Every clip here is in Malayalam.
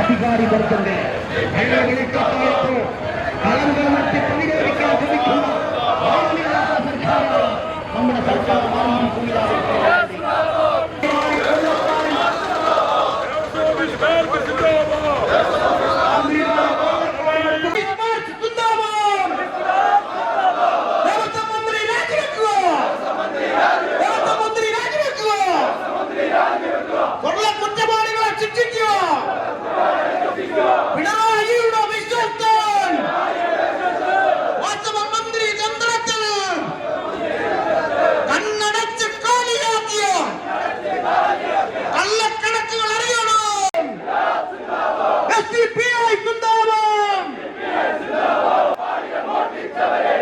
അധികാരി വർഗത്തെ കളങ്ങൾ മറ്റ് പ്രതിരോധിക്കാൻ ശ്രമിക്കുന്ന നമ്മുടെ സർക്കാർ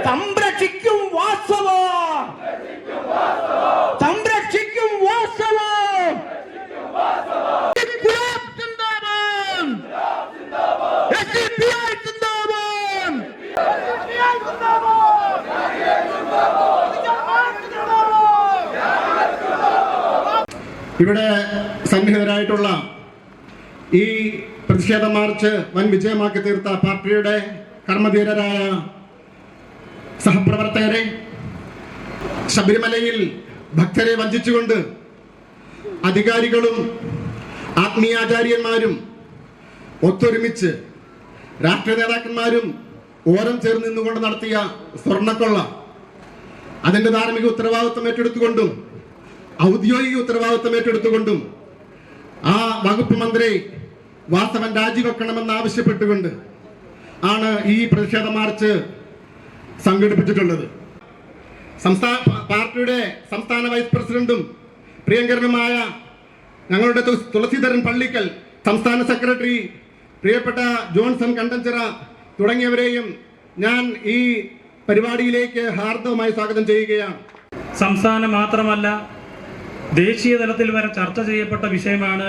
സംരക്ഷിക്കും വാസ്തവം, സംരക്ഷിക്കും വാസ്തവം. ഇവിടെ സന്നിഹിതരായിട്ടുള്ള ഈ പ്രതിഷേധ മാർച്ച് വൻ വിജയമാക്കി തീർത്ത പാർട്ടിയുടെ കർമ്മധീരരായ സഹപ്രവർത്തകരെ, ശബരിമലയിൽ ഭക്തരെ വഞ്ചിച്ചുകൊണ്ട് അധികാരികളും ആത്മീയാചാര്യന്മാരും ഒത്തൊരുമിച്ച് രാഷ്ട്രീയ നേതാക്കന്മാരും ഓരം ചേർന്ന് നിന്നുകൊണ്ട് നടത്തിയ സ്വർണ്ണക്കൊള്ള, അതിൻ്റെ ധാർമ്മിക ഉത്തരവാദിത്വം ഏറ്റെടുത്തുകൊണ്ടും ഔദ്യോഗിക ഉത്തരവാദിത്വം ഏറ്റെടുത്തുകൊണ്ടും ആ വകുപ്പ് മന്ത്രി വാസവൻ രാജിവെക്കണമെന്ന് ആവശ്യപ്പെട്ടുകൊണ്ട് ആണ് ഈ പ്രതിഷേധ മാർച്ച് സംഘടിപ്പിച്ചിട്ടുള്ളത്. പാർട്ടിയുടെ സംസ്ഥാന വൈസ് പ്രസിഡന്റും പ്രിയങ്കരനുമായ ഞങ്ങളുടെ തുളസീധരൻ പള്ളിക്കൽ, സംസ്ഥാന സെക്രട്ടറി പ്രിയപ്പെട്ട ജോൺസൺ കണ്ടഞ്ചിറ തുടങ്ങിയവരെയും ഞാൻ ഈ പരിപാടിയിലേക്ക് ഹാർദവമായി സ്വാഗതം ചെയ്യുകയാണ്. സംസ്ഥാനം മാത്രമല്ല, ദേശീയ തലത്തിൽ വരെ ചർച്ച ചെയ്യപ്പെട്ട വിഷയമാണ്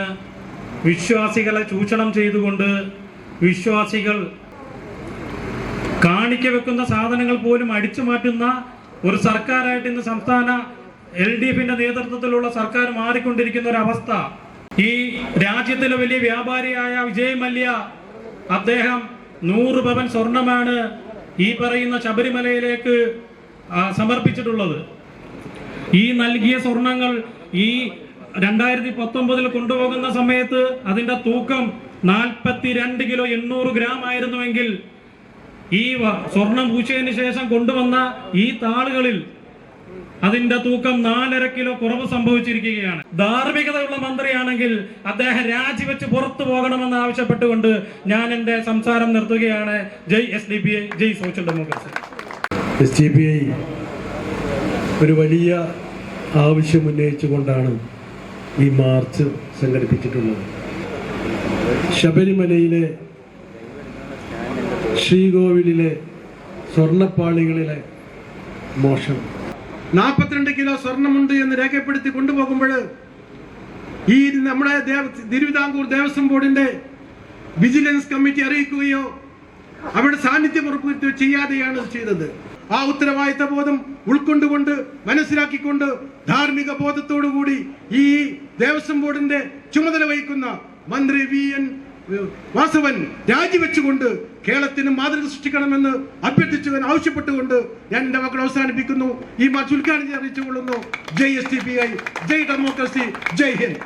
വിശ്വാസികളെ ചൂഷണം ചെയ്തുകൊണ്ട് വിശ്വാസികൾ കാണിക്ക വെക്കുന്ന സാധനങ്ങൾ പോലും അടിച്ചു മാറ്റുന്ന ഒരു സർക്കാരായിട്ട് ഇന്ന് സംസ്ഥാന LDFിന്റെ നേതൃത്വത്തിലുള്ള സർക്കാർ മാറിക്കൊണ്ടിരിക്കുന്ന ഒരു അവസ്ഥ. ഈ രാജ്യത്തിലെ വലിയ വ്യാപാരിയായ വിജയ് മല്യ, അദ്ദേഹം 100 പവൻ സ്വർണമാണ് ഈ പറയുന്ന ശബരിമലയിലേക്ക് സമർപ്പിച്ചിട്ടുള്ളത്. ഈ നൽകിയ സ്വർണങ്ങൾ ഈ 2019 കൊണ്ടുപോകുന്ന സമയത്ത് അതിന്റെ തൂക്കം 42 കിലോ 800 ഗ്രാം ആയിരുന്നുവെങ്കിൽ ഈ സ്വർണം പൂച്ചതിന് ശേഷം കൊണ്ടുവന്ന ഈ താളുകളിൽ അതിന്റെ തൂക്കം 4.5 കിലോ കുറവ് സംഭവിച്ചിരിക്കുകയാണ്. ധാർമ്മികതയുള്ള മന്ത്രിയാണെങ്കിൽ അദ്ദേഹം രാജിവെച്ച് പുറത്തു പോകണമെന്ന് ആവശ്യപ്പെട്ടുകൊണ്ട് ഞാൻ എന്റെ സംസാരം നിർത്തുകയാണ്. ജയ് SDPI, ജയ് സോഷ്യൽ ഡെമോക്രസി. SDPI ഒരു വലിയ ആവശ്യം ഉന്നയിച്ചുകൊണ്ടാണ് ഈ മാർച്ച് സംഘടിപ്പിച്ചിട്ടുള്ളത്. ശബരിമലയിലെ ശ്രീകോവിലിലെ സ്വർണ്ണപ്പാളികളിലെ മോഷണം, 42 കിലോ സ്വർണമുണ്ട് എന്ന് രേഖപ്പെടുത്തി കൊണ്ടുപോകുമ്പോൾ ഈ നമ്മുടെ തിരുവിതാംകൂർ ദേവസ്വം ബോർഡിന്റെ വിജിലൻസ് കമ്മിറ്റി അറിയിക്കുകയോ അവിടെ സാന്നിധ്യം ഉറപ്പുവരുത്തുകയോ ചെയ്യാതെയാണ് ചെയ്തത്. ആ ഉത്തരവാദിത്ത ബോധം ഉൾക്കൊണ്ടുകൊണ്ട് മനസ്സിലാക്കിക്കൊണ്ട് ധാർമ്മിക ബോധത്തോടുകൂടി ഈ ദേവസ്വം ബോർഡിന്റെ ചുമതല വഹിക്കുന്ന മന്ത്രി VN വാസവൻ രാജിവെച്ചുകൊണ്ട് കേരളത്തിന് മാതൃക സൃഷ്ടിക്കണമെന്ന് അഭ്യർത്ഥിച്ചുകൊണ്ട് ആവശ്യപ്പെട്ടുകൊണ്ട് ഞാൻ എന്റെ വാക്കുകൾ അവസാനിപ്പിക്കുന്നു. ഈ മാർച്ച് ഉദ്ഘാടനം അറിയിച്ചുകൊള്ളുന്നു. ജയ് SDPI, ജയ് ഡെമോക്രസി, ജയ് ഹിന്ദ്.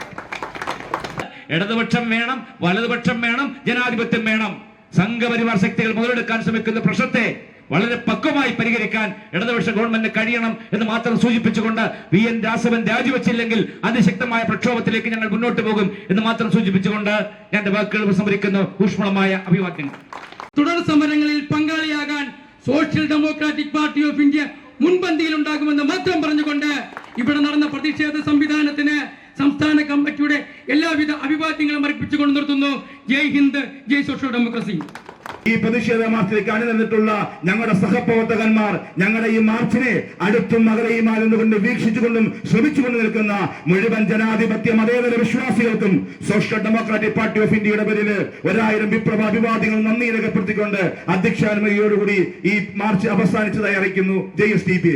ഇടതുപക്ഷം വേണം, വലതുപക്ഷം വേണം, ജനാധിപത്യം വേണം. സംഘപരിവാർ ശക്തികൾ മുതലെടുക്കാൻ ശ്രമിക്കുന്ന പ്രശ്നത്തെ വളരെ പക്വമായി പരിഹരിക്കാൻ ഇടതുപക്ഷ ഗവൺമെന്റ് കഴിയണം എന്ന് മാത്രം സൂചിപ്പിച്ചുകൊണ്ട് VN വാസവൻ രാജിവെച്ചില്ലെങ്കിൽ അതിശക്തമായ പ്രക്ഷോഭത്തിലേക്ക് ഞങ്ങൾ മുന്നോട്ട് പോകും എന്ന് മാത്രം സൂചിപ്പിച്ചുകൊണ്ട് ഞാൻ എന്റെ വാക്കുകൾ ഉപസംഹരിക്കുന്നു. ഊഷ്മളമായ അഭിവാദ്യങ്ങൾ. തുടർ സമരങ്ങളിൽ പങ്കാളിയാകാൻ Social Democratic Party of India മുൻപന്തിയിൽ ഉണ്ടാകുമെന്ന് മാത്രം പറഞ്ഞുകൊണ്ട് ഇവിടെ നടന്ന പ്രതിഷേധ സംവിധാനത്തിന് സംസ്ഥാന കമ്മിറ്റിയുടെ എല്ലാവിധ അഭിവാദ്യങ്ങളും അർപ്പിച്ചുകൊണ്ട് നിർത്തുന്നു. ജയ് ഹിന്ദ്, ജയ് സോഷ്യൽ ഡെമോക്രസി. ഈ പ്രതിഷേധ മാർച്ചിലേക്ക് അണിനിന്നിട്ടുള്ള ഞങ്ങളുടെ സഹപ്രവർത്തകന്മാർ ഞങ്ങളുടെ ഈ മാർച്ചിനെ അടുത്തും അകലെയുമായിരുന്നുകൊണ്ട് വീക്ഷിച്ചുകൊണ്ടും ശ്രമിച്ചുകൊണ്ട് നിൽക്കുന്ന മുഴുവൻ ജനാധിപത്യ മതേതര വിശ്വാസികൾക്കും സോഷ്യൽ ഡെമോക്രാറ്റിക് പാർട്ടി ഓഫ് ഇന്ത്യയുടെ പേരിൽ 1000 വിപ്ലവ അഭിവാദ്യങ്ങൾ നന്ദി രേഖപ്പെടുത്തിക്കൊണ്ട് അധ്യക്ഷാനുമതിയോടുകൂടി ഈ മാർച്ച് അവസാനിച്ചതായി അറിയിക്കുന്നു. JSDPI.